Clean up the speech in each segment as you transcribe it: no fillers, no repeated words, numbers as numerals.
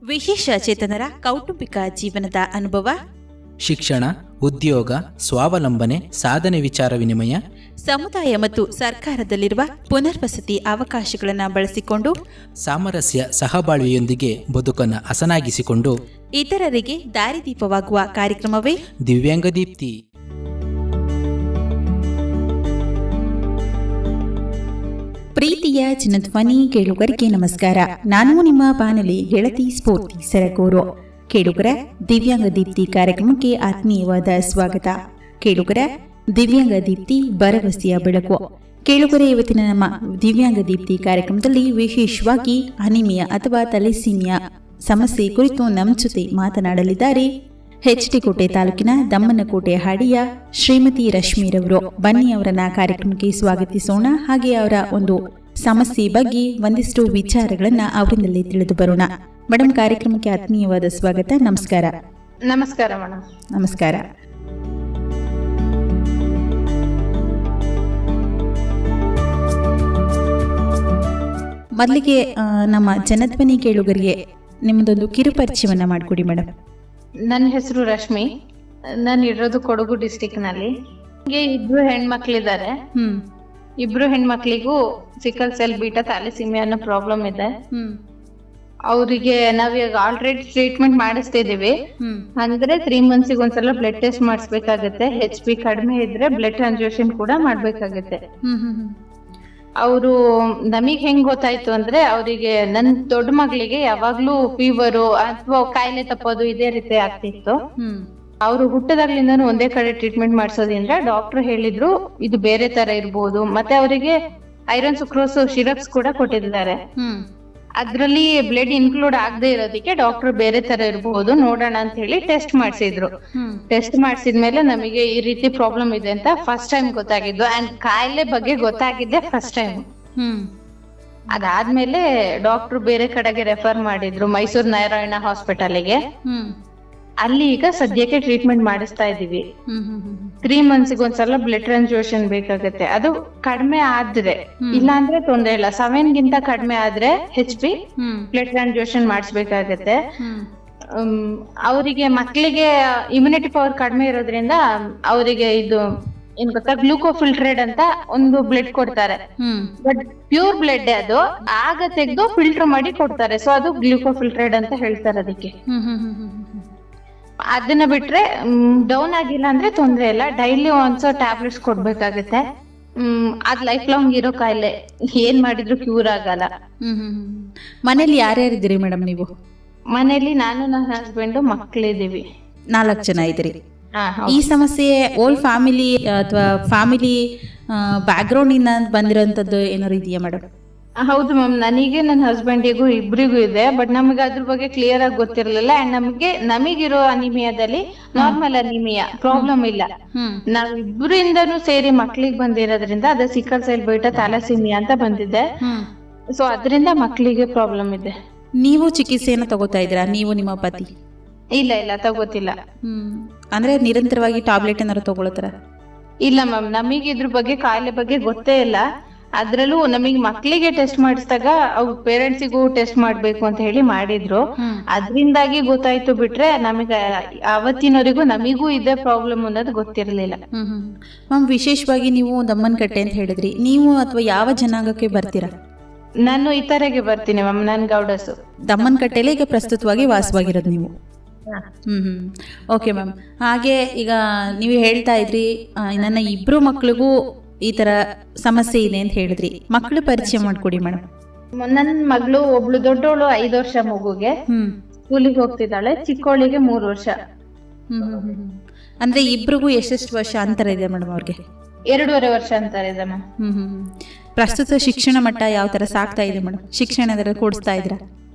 ವಿಶೇಷ ಚೇತನರ ಕೌಟುಂಬಿಕ ಜೀವನದ ಅನುಭವ, ಶಿಕ್ಷಣ, ಉದ್ಯೋಗ, ಸ್ವಾವಲಂಬನೆ, ಸಾಧನೆ, ವಿಚಾರ ವಿನಿಮಯ, ಸಮುದಾಯ ಮತ್ತು ಸರ್ಕಾರದಲ್ಲಿರುವ ಪುನರ್ವಸತಿ ಅವಕಾಶಗಳನ್ನು ಬಳಸಿಕೊಂಡು ಸಾಮರಸ್ಯ ಸಹಬಾಳ್ವೆಯೊಂದಿಗೆ ಬದುಕನ್ನು ಹಸನಾಗಿಸಿಕೊಂಡು ಇತರರಿಗೆ ದಾರಿದೀಪವಾಗುವ ಕಾರ್ಯಕ್ರಮವೇ ದಿವ್ಯಾಂಗ ದೀಪ್ತಿ. ಪ್ರೀತಿಯ ಜನಧ್ವನಿ ಕೇಳುಗರಿಗೆ ನಮಸ್ಕಾರ. ನಾನು ನಿಮ್ಮ ಬಾನುಲಿ ಗೆಳತಿ ಸ್ಫೂರ್ತಿ ಸರಗೂರು. ಕೇಳುಗರ ದಿವ್ಯಾಂಗ ದೀಪ್ತಿ ಕಾರ್ಯಕ್ರಮಕ್ಕೆ ಆತ್ಮೀಯವಾದ ಸ್ವಾಗತ. ಕೇಳುಗರ ದಿವ್ಯಾಂಗ ದೀಪ್ತಿ ಭರವಸೆಯ ಬೆಳಕು. ಕೇಳುಗರ ಇವತ್ತಿನ ನಮ್ಮ ದಿವ್ಯಾಂಗ ದೀಪ್ತಿ ಕಾರ್ಯಕ್ರಮದಲ್ಲಿ ವಿಶೇಷವಾಗಿ ಅನಿಮಿಯಾ ಅಥವಾ ಥಲೀಸೀಮಿಯಾ ಸಮಸ್ಯೆ ಕುರಿತು ನಮ್ಮ ಜೊತೆ ಮಾತನಾಡಲಿದ್ದಾರೆ ಎಚ್.ಡಿ. ಕೋಟೆ ತಾಲೂಕಿನ ದಮ್ಮನಕೋಟೆ ಹಾಡಿಯ ಶ್ರೀಮತಿ ರಶ್ಮಿರವರು. ಬನ್ನಿ ಅವರನ್ನ ಕಾರ್ಯಕ್ರಮಕ್ಕೆ ಸ್ವಾಗತಿಸೋಣ. ಹಾಗೆ ಅವರ ಒಂದು ಸಮಸ್ಯೆ ಬಗ್ಗೆ ಒಂದಿಷ್ಟು ವಿಚಾರಗಳನ್ನ ಅವರಿಂದಲೇ ತಿಳಿದು ಬರೋಣ. ಮೇಡಮ್, ಕಾರ್ಯಕ್ರಮಕ್ಕೆ ಆತ್ಮೀಯವಾದ ಸ್ವಾಗತ. ನಮಸ್ಕಾರ. ನಮಸ್ಕಾರ ಮೇಡಮ್. ನಮಸ್ಕಾರ. ಮೊದಲಿಗೆ ನಮ್ಮ ಜನಧ್ವನಿ ಕೇಳುಗರಿಗೆ ನಿಮ್ಮದೊಂದು ಕಿರುಪರಿಚಯವನ್ನ ಮಾಡಿಕೊಡಿ ಮೇಡಮ್. ನನ್ನ ಹೆಸರು ರಶ್ಮಿ. ನಾನು ಇರೋದು ಕೊಡಗು ಡಿಸ್ಟಿಕ್ ನಲ್ಲಿ. ಇಬ್ರು ಹೆಣ್ಮಕ್ಳಿದ್ದಾರೆ. ಇಬ್ರು ಹೆಣ್ಮಕ್ಳಿಗೂ ಸಿಕಲ್ ಸೆಲ್ ಬೀಟಾ ಥ್ಯಾಲಸೀಮಿಯಾ ಅನ್ನೋ ಪ್ರಾಬ್ಲಮ್ ಇದೆ. ಅವರಿಗೆ ನಾವೀಗ ಆಲ್ರೆಡಿ ಟ್ರೀಟ್ಮೆಂಟ್ ಮಾಡಿಸ್ತಾ ಇದೀವಿ. ಅಂದ್ರೆ 3 months ಒಂದ್ಸಲ ಬ್ಲಡ್ ಟೆಸ್ಟ್ ಮಾಡಿಸ್ಬೇಕಾಗತ್ತೆ. HP ಕಡಿಮೆ ಇದ್ರೆ ಬ್ಲಡ್ ಟ್ರಾನ್ಸ್ಫ್ಯೂಷನ್ ಕೂಡ ಮಾಡ್ಬೇಕಾಗತ್ತೆ. ಅವರು ನಮಗ್ ಹೆಂಗ್ ಗೊತ್ತಾಯ್ತು ಅಂದ್ರೆ, ಅವರಿಗೆ ನನ್ ದೊಡ್ಡ ಮಗಳಿಗೆ ಯಾವಾಗ್ಲೂ ಫೀವರು ಅಥವಾ ಕಾಯಿಲೆ ತಪ್ಪೋದು ಇದೇ ರೀತಿ ಆಗ್ತಿತ್ತು. ಅವರು ಹುಟ್ಟದಾಗ್ಲಿಂದಾನು ಒಂದೇ ಕಡೆ ಟ್ರೀಟ್ಮೆಂಟ್ ಮಾಡ್ಸೋದ್ರಿಂದ ಡಾಕ್ಟರ್ ಹೇಳಿದ್ರು ಇದು ಬೇರೆ ತರ ಇರ್ಬೋದು. ಮತ್ತೆ ಅವರಿಗೆ ಐರನ್ ಸುಕ್ರೋಸ್ ಸಿರಪ್ಸ್ ಕೂಡ ಕೊಟ್ಟಿದ್ದಾರೆ. ಅದ್ರಲ್ಲಿ ಬ್ಲಡ್ ಇನ್ಕ್ಲೂಡ್ ಆಗದೆ ಇರೋದಕ್ಕೆ ಡಾಕ್ಟರ್ ಬೇರೆ ತರ ಇರಬಹುದು, ನೋಡೋಣ ಅಂತ ಹೇಳಿ ಟೆಸ್ಟ್ ಮಾಡ್ಸಿದ್ರು. ಟೆಸ್ಟ್ ಮಾಡ್ಸಿದ್ಮೇಲೆ ನಮಗೆ ಈ ರೀತಿ ಪ್ರಾಬ್ಲಮ್ ಇದೆ ಅಂತ ಫಸ್ಟ್ ಟೈಮ್ ಗೊತ್ತಾಗಿದ್ದು. ಅಂಡ್ ಕಾಯಿಲೆ ಬಗ್ಗೆ ಗೊತ್ತಾಗಿದ್ದೆ ಫಸ್ಟ್ ಟೈಮ್. ಅದಾದ್ಮೇಲೆ ಡಾಕ್ಟರ್ ಬೇರೆ ಕಡೆಗೆ ರೆಫರ್ ಮಾಡಿದ್ರು, ಮೈಸೂರು ನಾರಾಯಣ ಹಾಸ್ಪಿಟಲ್ಗೆ. ಅಲ್ಲಿ ಈಗ ಸದ್ಯಕ್ಕೆ ಟ್ರೀಟ್ಮೆಂಟ್ ಮಾಡಿಸ್ತಾ ಇದೀವಿ. 3 months ಒಂದ್ಸಲ ಬ್ಲಡ್ ಟ್ರಾನ್ಸ್ಫ್ಯೂಷನ್ ಬೇಕಾಗತ್ತೆ. ಅದು ಕಡಿಮೆ ಆದ್ರೆ, ಇಲ್ಲ ಅಂದ್ರೆ ತೊಂದ್ರೆ ಇಲ್ಲ. 7 ಗಿಂತ ಕಡಿಮೆ ಆದ್ರೆ HP ಬ್ಲಡ್ ಟ್ರಾನ್ಸ್ಫ್ಯೂಷನ್ ಮಾಡಿಸ್ಬೇಕಾಗತ್ತೆ. ಅವರಿಗೆ ಮಕ್ಕಳಿಗೆ ಇಮ್ಯುನಿಟಿ ಪವರ್ ಕಡಿಮೆ ಇರೋದ್ರಿಂದ ಅವರಿಗೆ ಇದು ಏನ್ ಗೊತ್ತಾ, ಗ್ಲೂಕೋಫಿಲ್ಟ್ರೇಟ್ ಅಂತ ಒಂದು ಬ್ಲಡ್ ಕೊಡ್ತಾರೆ. ಬಟ್ ಪ್ಯೂರ್ ಬ್ಲಡ್ ಅದು, ಆಗ ತೆಗೆದು ಫಿಲ್ಟರ್ ಮಾಡಿ ಕೊಡ್ತಾರೆ. ಸೊ ಅದು ಗ್ಲೂಕೋಫಿಲ್ಟ್ರೇಟ್ ಅಂತ ಹೇಳ್ತಾರೆ ಅದಕ್ಕೆ. ಅದನ್ನ ಬಿಟ್ರೆ ಡೌನ್ ಆಗಿಲ್ಲ ಅಂದ್ರೆ ತೊಂದ್ರೆ ಇಲ್ಲ. ಡೈಲಿ ಒಂದ್ಸೋ ಟ್ಯಾಬ್ಲೆಟ್ಸ್ ಕೊಡ್ಬೇಕಾಗತ್ತೆ. ಅದ್ ಲೈಫ್ ಲಾಂಗ್ ಇರೋ ಕಾಯಿಲೆ, ಏನ್ ಮಾಡಿದ್ರು ಕ್ಯೂರ್ ಆಗಲ್ಲ. ಮನೇಲಿ ಯಾರ್ಯಾರಿದ್ದೀರಿ ಮೇಡಮ್ ನೀವು? ಮನೇಲಿ ನಾನು, ನನ್ನ ಹಸ್ಬೆಂಡ್, ಮಕ್ಳಿದೀವಿ. 4 ಜನ ಇದ್ದೀರಿ. ಈ ಸಮಸ್ಯೆ ಓಲ್ ಫ್ಯಾಮಿಲಿ ಅಥವಾ ಫ್ಯಾಮಿಲಿ ಬ್ಯಾಕ್ ಗ್ರೌಂಡ್ ಇಂದ ಬಂದಿರೋಂಥದ್ದು ಏನಾದ್ರು ಇದೆಯಾ ಮೇಡಮ್? ಹೌದು ಮ್ಯಾಮ್, ನನಗೆ ನನ್ನ ಹಸ್ಬೆಂಡಿಗೂ ಇಬ್ರಿಗೂ ಇದೆ. ಬಟ್ ನಮಗೆ ಅದ್ರ ಬಗ್ಗೆ ಕ್ಲಿಯರ್ ಆಗಿ ಗೊತ್ತಿರಲಿಲ್ಲ. ಅಂಡ್ ನಮಗಿರೋ ಅನಿಮಿಯಾದಲ್ಲಿ ನಾರ್ಮಲ್ ಅನಿಮಿಯಾ ಪ್ರಾಬ್ಲಮ್ ಇಲ್ಲ. ನಾವ್ ಇಬ್ಬರಿಂದನೂ ಸೇರಿ ಮಕ್ಳಿಗೆ ಬಂದಿರೋದ್ರಿಂದ ಅದು ಸಿಕಲ್ ಸೆಲ್ ಬೀಟಾ ಥ್ಯಾಲಸೀಮಿಯಾ ಅಂತ ಬಂದಿದೆ. ಸೊ ಅದರಿಂದ ಮಕ್ಳಿಗೆ ಪ್ರಾಬ್ಲಮ್ ಇದೆ. ನೀವು ಚಿಕಿತ್ಸೆಯನ್ನು ತಗೋತಾ ಇದ್ದೀರಾ, ನೀವು ನಿಮ್ಮ ಪತಿ? ಇಲ್ಲ ತಗೋತಿಲ್ಲ. ಅಂದ್ರೆ ನಿರಂತರವಾಗಿ ಟ್ಯಾಬ್ಲೆಟ್ ಏನಾದ್ರು ತಗೊಳತಾರ? ಇಲ್ಲ ಮ್ಯಾಮ್, ನಮಗೆ ಇದ್ರ ಬಗ್ಗೆ ಕಾಯಿಲೆ ಬಗ್ಗೆ ಗೊತ್ತೇ ಇಲ್ಲ. ಅದ್ರಲ್ಲೂ ನಮಗ್ ಮಕ್ಳಿಗೆ ಟೆಸ್ಟ್ ಮಾಡಿಸಿದಾಗ ಅವ್ರ ಪೇರೆಂಟ್ಸಿಗೂ ಟೆಸ್ಟ್ ಮಾಡ್ಬೇಕು ಅಂತ ಹೇಳಿ ಮಾಡಿದ್ರು. ಅದ್ರಿಂದಾಗಿ ಗೊತ್ತಾಯ್ತು. ಬಿಟ್ರೆ ನಮಗೆ ಅವತ್ತಿನವರೆಗೂ ನಮಿಗೂ ಇದೇ ಪ್ರಾಬ್ಲಮ್ ಅನ್ನೋದು ಗೊತ್ತಿರಲಿಲ್ಲ. ಮ್ಯಾಮ್, ವಿಶೇಷವಾಗಿ ನೀವು ದಮ್ಮನಕಟ್ಟೆ ಅಂತ ಹೇಳಿದ್ರಿ, ನೀವು ಅಥವಾ ಯಾವ ಜನಾಂಗಕ್ಕೆ ಬರ್ತೀರಾ? ನಾನು ಇತರೆಗೆ ಬರ್ತೀನಿ ಮ್ಯಾಮ್, ನಾನು ಗೌಡಸು. ದಮ್ಮನಕಟ್ಟೆಲೆ ಈಗ ಪ್ರಸ್ತುತವಾಗಿ ವಾಸವಾಗಿರೋದು ನೀವು? Okay ma'am. ಹಾಗೆ ಈಗ ನೀವು ಹೇಳ್ತಾ ಇದ್ರಿ ನನ್ನ ಇಬ್ರು ಮಕ್ಳಿಗೂ ಈ ತರ ಸಮಸ್ಯೆ ಇದೆ ಅಂತ ಹೇಳಿದ್ರಿ. ಮಕ್ಕಳು ಪರಿಚಯ ಮಾಡ್ಕೊಡಿ ಮೇಡಮ್. ನನ್ನ ಮಗಳು ಒಬ್ಳು ದೊಡ್ಡವಳು 5 ವರ್ಷ ಮಗುಗೆ, ಸ್ಕೂಲಿಗೆ ಹೋಗ್ತಿದ್ದಾಳೆ. ಚಿಕ್ಕವಳಿಗೆ 3 ವರ್ಷ. ಅಂದ್ರೆ ಇಬ್ರಿಗೂ ಎಷ್ಟೆಷ್ಟು ವರ್ಷ ಅಂತರ ಇದೆ ಮೇಡಮ್ ಅವ್ರಿಗೆ? 2.5 ವರ್ಷ ಅಂತರ ಇದೆ ಮ್ಯಾಮ್. ಪ್ರಸ್ತುತ ಶಿಕ್ಷಣ ಮಟ್ಟ ಯಾವ ತರ ಸಾಕ್ತಾ ಇದೆ ಮೇಡಮ್? ಶಿಕ್ಷಣ ಏನಾದ್ರು ಕೊಡಿಸ್ತಾ ಇದ್ರ?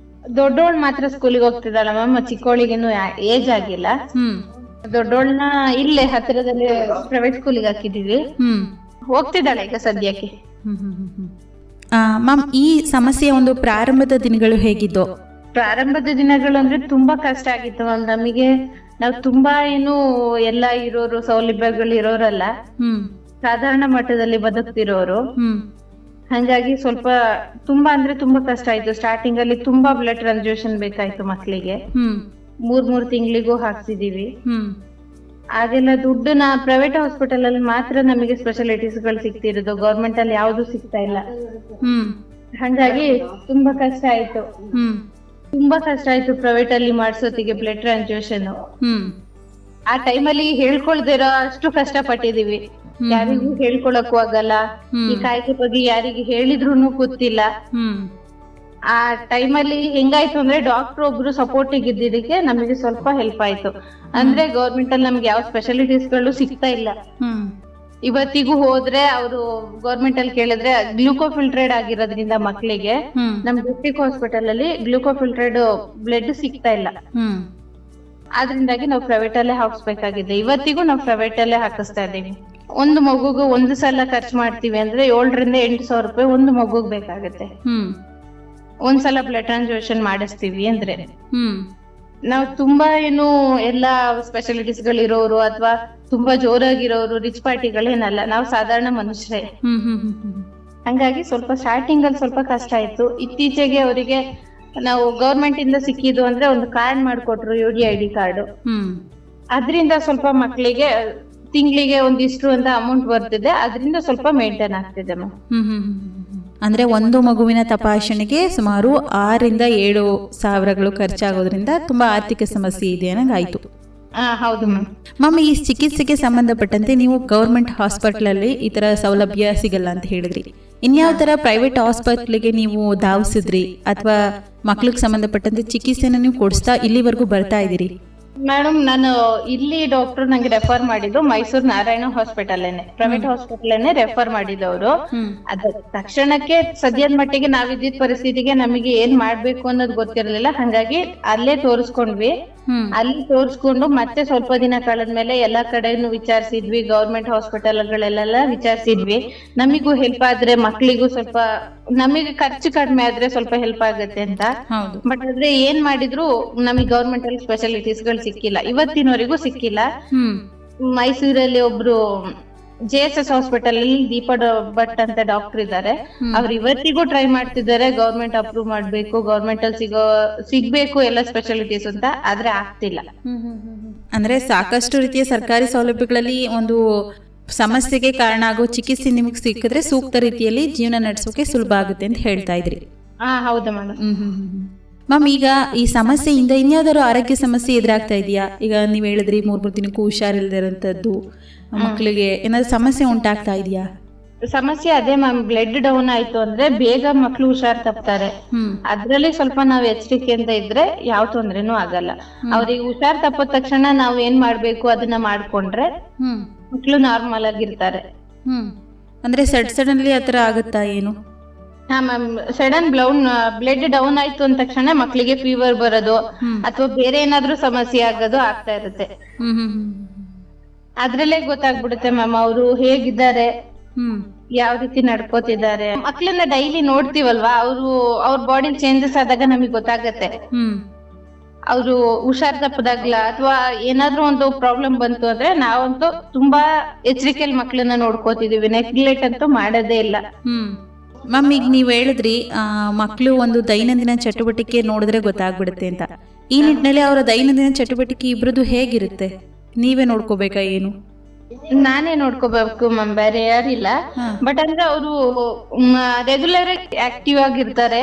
ದೊಡ್ಡವಳು ಮಾತ್ರ ಸ್ಕೂಲಿಗೆ ಹೋಗ್ತಿದ್ದಾಳೆ ಮ್ಯಾಮ್. ಚಿಕ್ಕವಳಿಗೇನು ಏಜ್ ಆಗಿಲ್ಲ. ದೊಡ್ಡವಳನ್ನ ಇಲ್ಲೇ ಹತ್ತಿರದಲ್ಲಿ ಪ್ರೈವೇಟ್ ಸ್ಕೂಲಿಗೆ ಹಾಕಿದೀವಿ. ಹೋಗ್ತಿದ್ದಾಳೆ ಈಗ ಸದ್ಯಕ್ಕೆ. ಮ್ಯಾಮ್, ಈ ಸಮಸ್ಯೆಯ ಒಂದು ಪ್ರಾರಂಭದ ದಿನಗಳು ಹೇಗಿದ್ದು? ಪ್ರಾರಂಭದ ದಿನಗಳು ಅಂದ್ರೆ ತುಂಬಾ ಕಷ್ಟ ಆಗಿತ್ತು ಮ್ಯಾಮ್ ನಮಗೆ. ನಾವು ತುಂಬಾ ಏನು ಎಲ್ಲ ಇರೋರು ಸೌಲಭ್ಯಗಳು ಇರೋರಲ್ಲ, ಸಾಧಾರಣ ಮಟ್ಟದಲ್ಲಿ ಬದುಕ್ತಿರೋರು. ಹಂಗಾಗಿ ಸ್ವಲ್ಪ ತುಂಬಾ ಅಂದ್ರೆ ತುಂಬಾ ಕಷ್ಟ ಆಯ್ತು. ಸ್ಟಾರ್ಟಿಂಗ್ ಅಲ್ಲಿ ತುಂಬಾ ಬ್ಲಡ್ ಟ್ರಾನ್ಸ್ಫ್ಯೂಷನ್ ಬೇಕಾಯ್ತು ಮಕ್ಳಿಗೆ. 3 ತಿಂಗಳಿಗೂ ಹಾಕ್ಸಿದೀವಿ. ಅದೆಲ್ಲ ದುಡ್ಡನ್ನ ಪ್ರೈವೇಟ್ ಹಾಸ್ಪಿಟಲ್ ಅಲ್ಲಿ ಮಾತ್ರ ನಮಗೆ ಸ್ಪೆಷಾಲಿಟೀಸ್ ಗಳು ಸಿಗ್ತಿರೋದು, ಗೌರ್ಮೆಂಟ್ ಅಲ್ಲಿ ಯಾವ್ದು ಸಿಗ್ತಾ ಇಲ್ಲ. ಹಂಗಾಗಿ ತುಂಬಾ ಕಷ್ಟ ಆಯ್ತು. ಪ್ರೈವೇಟ್ ಅಲ್ಲಿ ಮಾಡ್ಸೋತಿಗೆ ಬ್ಲಡ್ ಟ್ರಾನ್ಸ್ಫ್ಯೂಷನ್. ಆ ಟೈಮಲ್ಲಿ ಹೇಳ್ಕೊಳ್ದಿರೋ ಅಷ್ಟು ಕಷ್ಟ ಪಟ್ಟಿದೀವಿ. ಯಾರಿಗೂ ಹೇಳ್ಕೊಳಕ್ಕೂ ಆಗಲ್ಲ, ಈ ಕಾಯಿಲೆ ಬಗ್ಗೆ ಯಾರಿಗೆ ಹೇಳಿದ್ರು ಗೊತ್ತಿಲ್ಲ. ಆ ಟೈಮಲ್ಲಿ ಹೆಂಗಾಯ್ತು ಅಂದ್ರೆ ಡಾಕ್ಟರ್ ಒಬ್ರು ಸಪೋರ್ಟಿಗೆ ಇದ್ದಿದ್ದಕ್ಕೆ ನಮಗೆ ಸ್ವಲ್ಪ ಹೆಲ್ಪ್ ಆಯ್ತು. ಅಂದ್ರೆ ಗೌರ್ಮೆಂಟ್ ಅಲ್ಲಿ ನಮ್ಗೆ ಯಾವ ಸ್ಪೆಷಾಲಿಟೀಸ್ ಗಳು ಸಿಗ್ತಾ ಇಲ್ಲ. ಇವತ್ತಿಗೂ ಹೋದ್ರೆ ಅವರು ಗೌರ್ಮೆಂಟ್ ಅಲ್ಲಿ ಕೇಳಿದ್ರೆ ಗ್ಲೂಕೋಫಿಲ್ಟ್ರೇಡ್ ಆಗಿರೋದ್ರಿಂದ ಮಕ್ಳಿಗೆ ನಮ್ ಡಿಸ್ಟ್ರಿಕ್ಟ್ ಹಾಸ್ಪಿಟಲ್ ಅಲ್ಲಿ ಗ್ಲೂಕೋಫಿಲ್ಟ್ರೇಡ್ ಬ್ಲಡ್ ಸಿಗ್ತಾ ಇಲ್ಲ. ಅದ್ರಿಂದಾಗಿ ನಾವು ಪ್ರೈವೇಟ್ ಅಲ್ಲೇ ಹಾಕ್ಸ್ಬೇಕಾಗಿದೆ. ಇವತ್ತಿಗೂ ನಾವು ಪ್ರೈವೇಟ್ ಅಲ್ಲೇ ಹಾಕಿಸ್ತಾ ಇದೀವಿ. ಒಂದು ಮಗುಗೂ ಒಂದು ಸಲ ಖರ್ಚು ಮಾಡ್ತೀವಿ ಅಂದ್ರೆ 7,000 ರಿಂದ 8,000 ರೂಪಾಯಿ ಒಂದು ಮಗುಗ್ ಬೇಕಾಗುತ್ತೆ. ಒಂದ್ಸಲ ಬ್ಲಡ್ ಟ್ರಾನ್ಸ್ಫ್ಯೂಷನ್ ಮಾಡಿಸ್ತೀವಿ ಅಂದ್ರೆ. ನಾವು ತುಂಬಾ ಏನು ಎಲ್ಲಾ ಸ್ಪೆಷಾಲಿಟೀಸ್ ಗಳು ಇರೋರು ಅಥವಾ ತುಂಬಾ ಜೋರಾಗಿರೋರು ರಿಚ್ ಪಾರ್ಟಿಗಳೇನಲ್ಲ, ನಾವು ಸಾಧಾರಣ ಮನುಷ್ಯರೇ. ಹಂಗಾಗಿ ಸ್ವಲ್ಪ ಸ್ಟಾರ್ಟಿಂಗ್ ಅಲ್ಲಿ ಸ್ವಲ್ಪ ಕಷ್ಟ ಆಯ್ತು. ಇತ್ತೀಚೆಗೆ ಅವರಿಗೆ ನಾವು ಗೌರ್ಮೆಂಟ್ ಇಂದ ಸಿಕ್ಕಿದ್ದು ಅಂದ್ರೆ ಒಂದು ಕಾರ್ಡ್ ಮಾಡ್ಕೊಟ್ರು, UDID ಕಾರ್ಡ್. ಅದ್ರಿಂದ ಸ್ವಲ್ಪ ಮಕ್ಕಳಿಗೆ ತಿಂಗಳಿಗೆ ಒಂದಿಷ್ಟು ಅಂತ ಅಮೌಂಟ್ ಬರ್ತಿದೆ, ಅದರಿಂದ ಸ್ವಲ್ಪ ಮೇಂಟೈನ್ ಆಗ್ತಿದೆ. ಅಂದ್ರೆ ಒಂದು ಮಗುವಿನ ತಪಾಸಣೆಗೆ ಸುಮಾರು 6 ರಿಂದ 7 ಸಾವಿರಗಳು ಖರ್ಚಾಗೋದ್ರಿಂದ ತುಂಬಾ ಆರ್ಥಿಕ ಸಮಸ್ಯೆ ಇದೆ ಅನ್ನಂಗಾಯ್ತು. ಹೌದು ಮ್ಯಾಮ್. ಈ ಚಿಕಿತ್ಸೆಗೆ ಸಂಬಂಧಪಟ್ಟಂತೆ ನೀವು ಗೌರ್ಮೆಂಟ್ ಹಾಸ್ಪಿಟಲ್ ಅಲ್ಲಿ ಈ ತರ ಸೌಲಭ್ಯ ಸಿಗಲ್ಲ ಅಂತ ಹೇಳಿದ್ರಿ. ಇನ್ಯಾವ ತರ ಪ್ರೈವೇಟ್ ಹಾಸ್ಪಿಟ್ಲಿಗೆ ನೀವು ಧಾವಿಸಿದ್ರಿ ಅಥವಾ ಮಕ್ಳಿಗೆ ಸಂಬಂಧಪಟ್ಟಂತೆ ಚಿಕಿತ್ಸೆನ ನೀವು ಕೊಡಿಸ್ತಾ ಇಲ್ಲಿವರೆಗೂ ಬರ್ತಾ ಇದ್ದೀರಿ? ಮೇಡಮ್, ನಾನು ಇಲ್ಲಿ ಡಾಕ್ಟರ್ ನಂಗೆ ರೆಫರ್ ಮಾಡಿದ್ದು Mysuru Narayana hospital, private hospital refer ಮಾಡಿದವರು. ಅದ ತಕ್ಷಣಕ್ಕೆ ಸದ್ಯದ ಮಟ್ಟಿಗೆ ನಾವಿದ್ದ ಪರಿಸ್ಥಿತಿಗೆ ನಮಗೆ ಏನ್ ಮಾಡ್ಬೇಕು ಅನ್ನೋದು ಗೊತ್ತಿರಲಿಲ್ಲ. ಹಂಗಾಗಿ ಅಲ್ಲೇ ತೋರಿಸ್ಕೊಂಡ್ವಿ. ಅಲ್ಲಿ ತೋರಿಸ್ಕೊಂಡು ಮತ್ತೆ ಸ್ವಲ್ಪ ದಿನ ಕಳೆದ್ಮೇಲೆ ಎಲ್ಲಾ ಕಡೆನು ವಿಚಾರಿಸಿದ್ವಿ, ಗೌರ್ಮೆಂಟ್ ಹಾಸ್ಪಿಟಲ್ಗಳೆಲ್ಲ ವಿಚಾರಿಸಿದ್ವಿ. ನಮಿಗೂ ಹೆಲ್ಪ್ ಆದ್ರೆ ಮಕ್ಳಿಗೂ ಸ್ವಲ್ಪ, ನಮಗೆ ಖರ್ಚು ಕಡಿಮೆ ಆದ್ರೆ ಸ್ವಲ್ಪ ಹೆಲ್ಪ್ ಆಗುತ್ತೆ ಅಂತ. ಬಟ್ ಆದ್ರೆ ಏನ್ ಮಾಡಿದ್ರು ನಮಗೆ ಗೌರ್ಮೆಂಟ್ ಅಲ್ಲಿ ಸ್ಪೆಷಾಲಿಟೀಸ್ ಗಳು ಸಿಕ್ಕಿಲ್ಲ, ಇವತ್ತಿನವರೆಗೂ ಸಿಕ್ಕಿಲ್ಲ. ಮೈಸೂರಲ್ಲಿ ಒಬ್ರು JSS ಹಾಸ್ಪಿಟಲ್ ಅಲ್ಲಿ ದೀಪಾ ಭಟ್ ಅಂತ ಡಾಕ್ಟರ್ ಇದ್ದಾರೆ. ಅವ್ರು ಇವತ್ತಿಗೂ ಟ್ರೈ ಮಾಡ್ತಿದ್ದಾರೆ ಗೌರ್ಮೆಂಟ್ ಅಪ್ರೂವ್ ಮಾಡ್ಬೇಕು, ಗೌರ್ಮೆಂಟ್ ಅಲ್ಲಿ ಸಿಗ್ಬೇಕು ಎಲ್ಲ ಸ್ಪೆಷಾಲಿಟೀಸ್ ಅಂತ, ಆದ್ರೆ ಆಗ್ತಿಲ್ಲ. ಅಂದ್ರೆ ಸಾಕಷ್ಟು ರೀತಿಯ ಸರ್ಕಾರಿ ಸೌಲಭ್ಯಗಳಲ್ಲಿ ಒಂದು ಸಮಸ್ಯೆಗೆ ಕಾರಣ ಆಗೋ ಚಿಕಿತ್ಸೆ ನಿಮಗೆ ಸಿಕ್ಕಿದ್ರೆ ಸೂಕ್ತ ರೀತಿಯಲ್ಲಿ ಜೀವನ ನಡೆಸೋಕೆ ಸುಲಭ ಆಗುತ್ತೆ ಅಂತ ಹೇಳ್ತಾ ಇದ್ರಿ. ಹೌದು ಮೇಡಮ್. ಮ್ಯಾಮ್, ಈಗ ಈ ಸಮಸ್ಯೆಯಿಂದ ಇನ್ಯಾವ್ದಾದ್ರು ಆರೋಗ್ಯ ಸಮಸ್ಯೆ ಎದುರಾಗ್ತಾ ಇದೆಯಾ? ಈಗ ನೀವ್ ಹೇಳಿದ್ರಿ 3 ದಿನಕ್ಕೂ ಹುಷಾರಿಲ್ದಿರೋಂಥದ್ದು, ಮಕ್ಕಳಿಗೆ ಏನಾದ್ರು ಸಮಸ್ಯೆ ಉಂಟಾಗ್ತಾ ಇದೆಯಾ? ಸಮಸ್ಯೆ ಅದೇ ಮ್ಯಾಮ್, ಬ್ಲಡ್ ಡೌನ್ ಆಯ್ತು ಅಂದ್ರೆ ಬೇಗ ಮಕ್ಳು ಹುಷಾರ್ ತಪ್ತಾರೆ. ಅದ್ರಲ್ಲಿ ಸ್ವಲ್ಪ ನಾವ್ ಎಚ್ಚರಿಕೆಯಿಂದ ಇದ್ರೆ ಯಾವ ತೊಂದ್ರೆನೂ ಆಗಲ್ಲ. ಅವ್ರಿಗೆ ಹುಷಾರ್ ತಪ್ಪಿದ ತಕ್ಷಣ ನಾವ್ ಏನ್ ಮಾಡ್ಬೇಕು ಅದನ್ನ ಮಾಡ್ಕೊಂಡ್ರೆ ಮಕ್ಳು ನಾರ್ಮಲ್ ಆಗಿರ್ತಾರೆ. ಅಂದ್ರೆ ಸಡನ್ಲಿ ಆತರ ಆಗುತ್ತಾ ಏನು? ಹಾ ಮ್ಯಾಮ್, ಸಡನ್ ಬ್ಲಡ್ ಡೌನ್ ಆಯ್ತು ಅಂದ ತಕ್ಷಣ ಮಕ್ಳಿಗೆ ಫೀವರ್ ಬರೋದು ಅಥವಾ ಬೇರೆ ಏನಾದ್ರೂ ಸಮಸ್ಯೆ ಆಗೋದು ಆಗ್ತಾ ಇರುತ್ತೆ. ಅದ್ರಲ್ಲೇ ಗೊತ್ತಾಗ್ಬಿಡುತ್ತೆ ಮ್ಯಾಮ್ ಅವರು ಹೇಗಿದ್ದಾರೆ, ಯಾವ ರೀತಿ ನಡ್ಕೋತಿದ್ದಾರೆ. ಮಕ್ಳನ್ನ ಡೈಲಿ ನೋಡ್ತೀವಲ್ವಾ, ಅವ್ರ ಬಾಡಿ ಚೇಂಜಸ್ ಆದಾಗ ನಮಗ್ ಗೊತ್ತಾಗತ್ತೆ. ಅವರು ಹುಷಾರ್ ತಪ್ಪದಾಗ್ಲ ಅಥವಾ ಏನಾದ್ರೂ ಒಂದು ಪ್ರಾಬ್ಲಮ್ ಬಂತು ಅಂದ್ರೆ ನಾವಂತೂ ತುಂಬಾ ಎಚ್ಚರಿಕೆಯಲ್ಲಿ ಮಕ್ಳನ್ನ ನೋಡ್ಕೋತಿದೀವಿ, ನೆಗ್ಲೆಕ್ಟ್ ಅಂತೂ ಮಾಡೋದೇ ಇಲ್ಲ. ಮ್ಯಾಮ್, ಈಗ ನೀವ್ ಹೇಳಿದ್ರಿ ಮಕ್ಕಳು ಒಂದು ದೈನಂದಿನ ಚಟುವಟಿಕೆ ನೋಡಿದ್ರೆ ಗೊತ್ತಾಗ್ಬಿಡುತ್ತೆ ಅಂತ. ಈ ನಿಟ್ಟಿನಲ್ಲಿ ಅವರ ದೈನಂದಿನ ಚಟುವಟಿಕೆ ಇಬ್ರದ್ದು ಹೇಗಿರುತ್ತೆ? ನೀವೇ ನೋಡ್ಕೋಬೇಕಾ ಏನು? ನಾನೇ ನೋಡ್ಕೋಬೇಕು ಮ್ಯಾಮ್, ಬೇರೆ ಯಾರಿಲ್ಲ. ಬಟ್ ಅಂದ್ರೆ ಅವರು ರೆಗ್ಯುಲರ್ ಆಕ್ಟಿವ್ ಆಗಿರ್ತಾರೆ,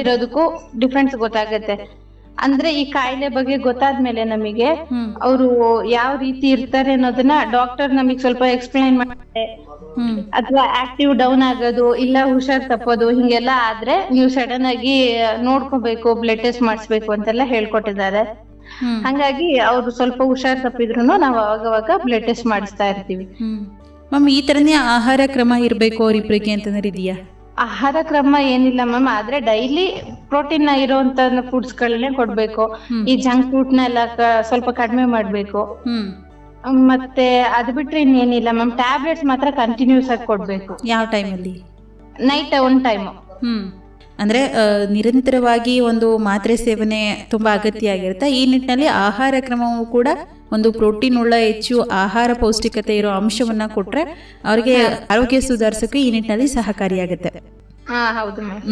ಇರೋದಕ್ಕೂ ಡಿಫ್ರೆನ್ಸ್ ಗೊತ್ತಾಗತ್ತೆ. ಅಂದ್ರೆ ಈ ಕಾಯಿಲೆ ಬಗ್ಗೆ ಗೊತ್ತಾದ್ಮೇಲೆ ನಮಗೆ ಅವರು ಯಾವ ರೀತಿ ಇರ್ತಾರೆ ಅನ್ನೋದನ್ನ ಡಾಕ್ಟರ್ ನಮಗ್ ಸ್ವಲ್ಪ ಎಕ್ಸ್ಪ್ಲೈನ್ ಮಾಡ್ತಾರೆ. ಅಥವಾ ಆಕ್ಟಿವ್ ಡೌನ್ ಆಗೋದು ಇಲ್ಲ ಹುಷಾರ್ ತಪ್ಪೋದು ಹಿಂಗೆಲ್ಲ ಆದ್ರೆ ನೀವು ಸಡನ್ ಆಗಿ ನೋಡ್ಕೋಬೇಕು, ಬ್ಲಡ್ ಟೆಸ್ಟ್ ಮಾಡಿಸ್ಬೇಕು ಅಂತೆಲ್ಲ ಹೇಳ್ಕೊಟ್ಟಿದ್ದಾರೆ. ಹಂಗಾಗಿ ಅವ್ರು ಸ್ವಲ್ಪ ಹುಷಾರ್ ತಪ್ಪಿದ್ರು ನಾವು ಅವಾಗವಾಗ ಬ್ಲಡ್ ಟೆಸ್ಟ್ ಮಾಡಿಸ್ತಾ ಇರ್ತೀವಿ. ಮ್ಯಾಮ್, ಈ ತರನೇ ಆಹಾರ ಕ್ರಮ ಇರ್ಬೇಕು ಅವ್ರಿಬ್ರಿಗೆ ಅಂತಂದ್ರೆ ಇದೆಯಾ? ಆಹಾರ ಕ್ರಮ ಏನಿಲ್ಲ ಮ್ಯಾಮ್, ಆದ್ರೆ ಡೈಲಿ ಪ್ರೋಟೀನ್ ಇರುವಂತ ಫುಡ್ಸ್ ಗಳನ್ನೇ ಕೊಡ್ಬೇಕು. ಈ ಜಂಕ್ ಫುಡ್ ನೆಲ್ಲ ಸ್ವಲ್ಪ ಕಡಿಮೆ ಮಾಡ್ಬೇಕು. ಮತ್ತೆ ಅದ್ ಬಿಟ್ರೆ ಇನ್ನೇನಿಲ್ಲ ಮ್ಯಾಮ್, ಟ್ಯಾಬ್ಲೆಟ್ಸ್ ಮಾತ್ರ ಕಂಟಿನ್ಯೂಸ್ ಆಗಿ ಕೊಡ್ಬೇಕು. ಯಾವ ಟೈಮಲ್ಲಿ? ನೈಟ್ ಒಂದ್ ಟೈಮ್. ಅಂದ್ರೆ ನಿರಂತರವಾಗಿ ಒಂದು ಮಾತ್ರೆ ಸೇವನೆ ತುಂಬಾ ಅಗತ್ಯ ಆಗಿರುತ್ತೆ. ಈ ನಿಟ್ಟಿನಲ್ಲಿ ಆಹಾರ ಕ್ರಮವು ಕೂಡ ಒಂದು ಪ್ರೋಟೀನ್ ಉಳ್ಳ ಹೆಚ್ಚು ಆಹಾರ ಪೌಷ್ಟಿಕತೆ ಇರೋ ಅಂಶವನ್ನ ಕೊಟ್ರೆ ಅವರಿಗೆ ಆರೋಗ್ಯ ಸುಧಾರಿಸೋಕೆ ಈ ನಿಟ್ಟಿನಲ್ಲಿ ಸಹಕಾರಿಯಾಗುತ್ತೆ. ಹಾ ಹೌದು ಮ್ಯಾಮ್.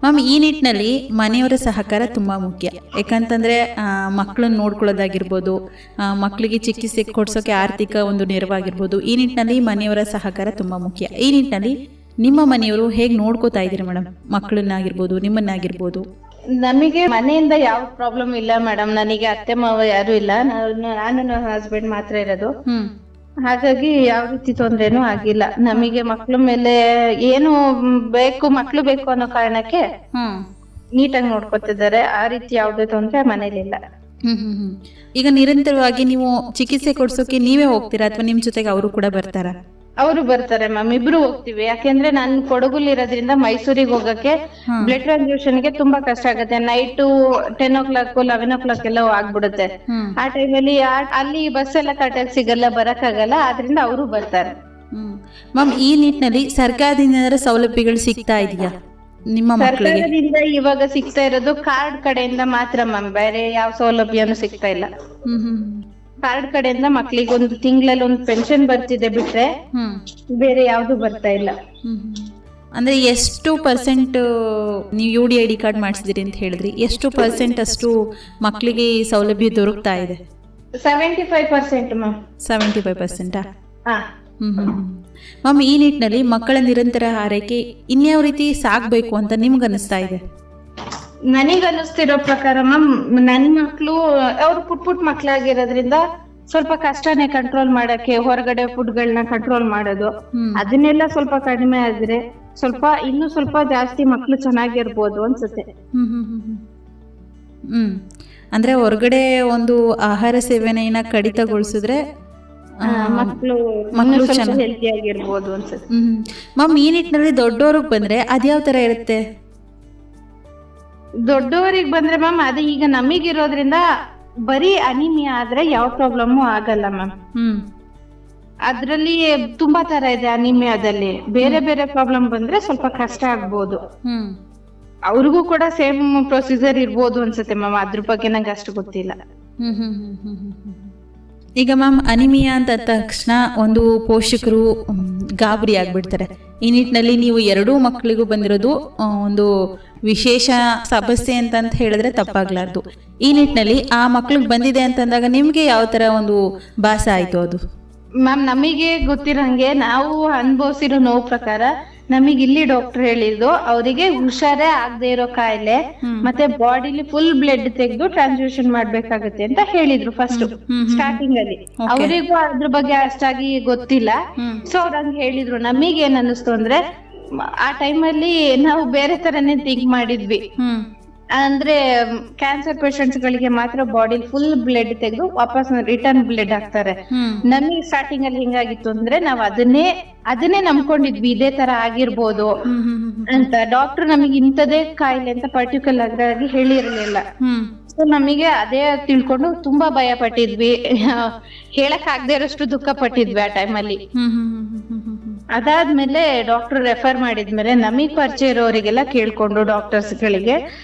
ಮ್ಯಾಮ್, ಈ ನಿಟ್ಟಿನಲ್ಲಿ ಮನೆಯವರ ಸಹಕಾರ ತುಂಬ ಮುಖ್ಯ. ಯಾಕಂತಂದರೆ ಮಕ್ಕಳನ್ನ ನೋಡ್ಕೊಳ್ಳೋದಾಗಿರ್ಬೋದು, ಮಕ್ಕಳಿಗೆ ಚಿಕಿತ್ಸೆ ಕೊಡ್ಸೋಕ್ಕೆ ಆರ್ಥಿಕ ಒಂದು ನೆರವಾಗಿರ್ಬೋದು, ಈ ನಿಟ್ಟಿನಲ್ಲಿ ಮನೆಯವರ ಸಹಕಾರ ತುಂಬ ಮುಖ್ಯ. ಈ ನಿಟ್ಟಿನಲ್ಲಿ ನಿಮ್ಮ ಮನೆಯವರು ಹೇಗೆ ನೋಡ್ಕೋತಾ ಇದ್ದೀರಿ ಮೇಡಮ್, ಮಕ್ಕಳನ್ನಾಗಿರ್ಬೋದು ನಿಮ್ಮನ್ನಾಗಿರ್ಬೋದು? ನಮಗೆ ಮನೆಯಿಂದ ಯಾವ ಪ್ರಾಬ್ಲಮ್ ಇಲ್ಲ ಮೇಡಮ್. ನನಗೆ ಅತ್ತೆ ಮಾವ ಯಾರು ಇಲ್ಲ, ನಾನು ನನ್ನ ಹಸ್ಬೆಂಡ್ ಮಾತ್ರ ಇರೋದು. ಹಾಗಾಗಿ ಯಾವ ರೀತಿ ತೊಂದ್ರೆನೂ ಆಗಿಲ್ಲ. ನಮಗೆ ಮಕ್ಳ ಮೇಲೆ ಏನು ಬೇಕು, ಮಕ್ಳು ಬೇಕು ಅನ್ನೋ ಕಾರಣಕ್ಕೆ ನೀಟಾಗಿ ನೋಡ್ಕೊತಿದ್ದಾರೆ. ಆ ರೀತಿ ಯಾವುದೇ ತೊಂದ್ರೆ ಮನೇಲಿಲ್ಲ. ಈಗ ನಿರಂತರವಾಗಿ ನೀವು ಚಿಕಿತ್ಸೆ ಕೊಡ್ಸೋಕೆ ನೀವೇ ಹೋಗ್ತೀರಾ ಅಥವಾ ನಿಮ್ ಜೊತೆಗೆ ಅವರು ಕೂಡ ಬರ್ತಾರಾ? ಅವರು ಬರ್ತಾರೆ ಮ್ಯಾಮ್, ಇಬ್ರು ಹೋಗ್ತಿವಿ. ಯಾಕೆಂದ್ರೆ ನಾನು ಕೊಡಗುಲಿ ಇರೋದ್ರಿಂದ ಮೈಸೂರಿಗೆ ಹೋಗಕ್ಕೆ ಬ್ಲಡ್ ಟ್ರಾನ್ಸ್ಫ್ಯೂಷನ್ ಗೆ ತುಂಬಾ ಕಷ್ಟ ಆಗುತ್ತೆ. ನೈಟ್ 10 o'clock 11 o'clock ಎಲ್ಲ ಆಗ್ಬಿಡುತ್ತೆ. ಆ ಟೈಮಲ್ಲಿ ಅಲ್ಲಿ ಬಸ್ ಎಲ್ಲ ಕರೆಕ್ಟಾಗಿ ಸಿಗಲ್ಲ, ಬರಕ್ಕಾಗಲ್ಲ. ಆದ್ರಿಂದ ಅವರು ಬರ್ತಾರೆ. ಮ್ಯಾಮ್, ಈ ನಿಟ್ಟಿನಲ್ಲಿ ಸರ್ಕಾರದಿಂದ ಸೌಲಭ್ಯಗಳು ಸಿಗ್ತಾ ಇದೆಯಾ ನಿಮ್ಮ ಮಕ್ಕಳಿಗೆ? ಸರ್ಕಾರದಿಂದ ಇವಾಗ ಸಿಗ್ತಾ ಇರೋದು ಕಾರ್ಡ್ ಕಡೆಯಿಂದ ಮಾತ್ರ ಮ್ಯಾಮ್, ಬೇರೆ ಯಾವ ಸೌಲಭ್ಯನೂ ಸಿಗ್ತಾ ಇಲ್ಲ. ಕಾರ್ಡ್ ಕಡೆಯಿಂದ ಮಕ್ಳಿಗೆ ಒಂದು ತಿಂಗಳಲ್ಲಿ ಒಂದು ಪೆನ್ಷನ್ ಬರ್ತಿದೆ ಬಿಟ್ರೆ ಬೇರೆ ಯಾವ್ದು ಬರ್ತಾ ಇಲ್ಲ. ಅಂದ್ರೆ ಎಷ್ಟು ಪರ್ಸೆಂಟ್ ನೀವು UDID ಕಾರ್ಡ್ ಮಾಡಿಸಿದಿರಿ ಅಂತ ಹೇಳಿದ್ರಿ, ಎಷ್ಟು ಪರ್ಸೆಂಟ್ ಅಷ್ಟು ಮಕ್ಕಳಿಗೆ ಈ ಸೌಲಭ್ಯ ದೊರಕ್ತಾ ಇದೆ? 75% ಮ್ಯಾಮ್. 75%? ಮ್ಯಾಮ್, ಈ ನಿಟ್ಟಿನಲ್ಲಿ ಮಕ್ಕಳ ನಿರಂತರ ಆರೈಕೆ ಇನ್ಯಾವ ರೀತಿ ಸಾಗಬೇಕು ಅಂತ ನಿಮ್ಗೆ ಅನಿಸ್ತಾ ಇದೆ? ನನಗನ್ನಿಸ್ತಿರೋ ಪ್ರಕಾರ ಮ್ಯಾಮ್, ನನ್ ಮಕ್ಳು ಅವ್ರು ಪುಟ್ ಮಕ್ಳಾಗಿರೋದ್ರಿಂದ ಸ್ವಲ್ಪ ಕಷ್ಟನೇ ಕಂಟ್ರೋಲ್ ಮಾಡಕ್ಕೆ. ಹೊರಗಡೆ ಫುಡ್ಗಳನ್ನ ಕಂಟ್ರೋಲ್ ಮಾಡೋದು, ಅದನ್ನೆಲ್ಲ ಸ್ವಲ್ಪ ಕಡಿಮೆ ಆದ್ರೆ ಇನ್ನೂ ಸ್ವಲ್ಪ ಜಾಸ್ತಿ ಮಕ್ಳು ಚೆನ್ನಾಗಿರ್ಬೋದು ಅನ್ಸುತ್ತೆ. ಅಂದ್ರೆ ಹೊರಗಡೆ ಒಂದು ಆಹಾರ ಸೇವನೆಯನ್ನ ಕಡಿತಗೊಳಿಸಿದ್ರೆ ಮಕ್ಳು ಹೆಲ್ತಿ ಆಗಿರ್ಬೋದು ಅನ್ಸುತ್ತೆ. ಮ್ಯಾಮ್, ಈ ನಿಟ್ಟಿನಲ್ಲಿ ದೊಡ್ಡವ್ರಿಗೆ ಬಂದ್ರೆ ಅದ್ಯಾವ ತರ ಇರುತ್ತೆ? ದೊಡ್ಡವರಿಗೆ ಬಂದ್ರೆ ಮ್ಯಾಮ್, ಅದು ಈಗ ನಮಗಿರೋದ್ರಿಂದ ಬರೀ ಅನಿಮಿಯಾ ಆದ್ರೆ ಯಾವ ಪ್ರಾಬ್ಲಮ್ಮು ಆಗಲ್ಲ ಮ್ಯಾಮ್. ಅದ್ರಲ್ಲಿ ತುಂಬಾ ತರ ಇದೆ ಅನಿಮಿಯಾದಲ್ಲಿ. ಬೇರೆ ಬೇರೆ ಪ್ರಾಬ್ಲಮ್ ಬಂದ್ರೆ ಸ್ವಲ್ಪ ಕಷ್ಟ ಆಗ್ಬೋದು. ಅವ್ರಿಗೂ ಕೂಡ ಸೇಮ್ ಪ್ರೊಸೀಜರ್ ಇರ್ಬೋದು ಅನ್ಸುತ್ತೆ ಮ್ಯಾಮ್. ಅದ್ರ ಬಗ್ಗೆ ನಂಗೆ ಅಷ್ಟು ಗೊತ್ತಿಲ್ಲ. ಈಗ ಮ್ಯಾಮ್, ಅನಿಮಿಯಾ ಅಂತ ತಕ್ಷಣ ಒಂದು ಪೋಷಕರು ಗಾಬರಿ ಆಗ್ಬಿಡ್ತಾರೆ. ಈ ನಿಟ್ಟಿನಲ್ಲಿ ನೀವು ಎರಡೂ ಮಕ್ಕಳಿಗೂ ಬಂದಿರೋದು ಒಂದು ವಿಶೇಷ ಸಮಸ್ಯೆ ಅಂತ ಹೇಳಿದ್ರೆ ತಪ್ಪಾಗ್ಲಾರ್ದು. ಈ ನಿಟ್ಟಿನಲ್ಲಿ ಆ ಮಕ್ಳಿಗೆ ಬಂದಿದೆ ಅಂತಂದಾಗ ನಿಮ್ಗೆ ಯಾವ ತರ ಒಂದು ಭಾಸ ಆಯ್ತು ಅದು? ಮ್ಯಾಮ್, ನಮಗೆ ಗೊತ್ತಿರಂಗೆ ನಾವು ಅನುಭವಿಸಿರೋ ನೋವು ಪ್ರಕಾರ ನಮಗೆ ಇಲ್ಲಿ ಡಾಕ್ಟರ್ ಹೇಳಿದ್ದು, ಅವರಿಗೆ ಹುಷಾರೇ ಆಗದೆ ಇರೋ ಕಾಯಿಲೆ ಮತ್ತೆ ಬಾಡಿಲಿ ಫುಲ್ ಬ್ಲಡ್ ತೆಗೆದು ಟ್ರಾನ್ಸ್ಫ್ಯೂಷನ್ ಮಾಡ್ಬೇಕಾಗತ್ತೆ ಅಂತ ಹೇಳಿದ್ರು ಫಸ್ಟ್ ಸ್ಟಾರ್ಟಿಂಗ್ ಅಲ್ಲಿ. ಅವರಿಗೂ ಅದ್ರ ಬಗ್ಗೆ ಅಷ್ಟಾಗಿ ಗೊತ್ತಿಲ್ಲ. ಸೊ ಅವ್ರ ಹಂಗ ಹೇಳಿದ್ರು. ನಮಗ್ ಏನ್ ಅನ್ನಿಸ್ತು ಅಂದ್ರೆ, ಆ ಟೈಮಲ್ಲಿ ನಾವು ಬೇರೆ ತರನೇ ಥಿಂಕ್ ಮಾಡಿದ್ವಿ. ಅಂದ್ರೆ ಕ್ಯಾನ್ಸರ್ ಪೇಷಂಟ್ಸ್ ಗಳಿಗೆ ಮಾತ್ರ ಬಾಡಿ ಫುಲ್ ಬ್ಲಡ್ ತೆಗೆದು ವಾಪಸ್ ರಿಟರ್ನ್ ಬ್ಲಡ್ ಹಾಕ್ತಾರೆ. ನಮಗೆ ಸ್ಟಾರ್ಟಿಂಗ್ ಅಲ್ಲಿ ಹಿಂಗಾಗಿತ್ತು ಅಂದ್ರೆ ನಾವ್ ಅದನ್ನೇ ನಂಬ್ಕೊಂಡಿದ್ವಿ, ಇದೇ ತರ ಆಗಿರ್ಬೋದು ಅಂತ. ಡಾಕ್ಟರ್ ನಮಗೆ ಇಂಥದೇ ಕಾಯಿಲೆ ಅಂತ ಪರ್ಟಿಕ್ಯುಲರ್ ಆಗಿ ಹೇಳಿರ್ಲಿಲ್ಲ. ಸೊ ನಮಗೆ ಅದೇ ತಿಳ್ಕೊಂಡು ತುಂಬಾ ಭಯ ಪಟ್ಟಿದ್ವಿ, ಹೇಳಕ್ ಆಗದೆ ಇರೋಷ್ಟು ದುಃಖ ಪಟ್ಟಿದ್ವಿ ಆ ಟೈಮಲ್ಲಿ. ಅದಾದ್ಮೇಲೆ ಡಾಕ್ಟರ್ ರೆಫರ್ ಮಾಡಿದ್ಮೇಲೆ ನಮಗ್ ಪರಿಚಯ ಇರೋರಿಗೆಲ್ಲ ಕೇಳ್ಕೊಂಡು ಡಾಕ್ಟರ್ಸ್ ಗಳಿಗೆ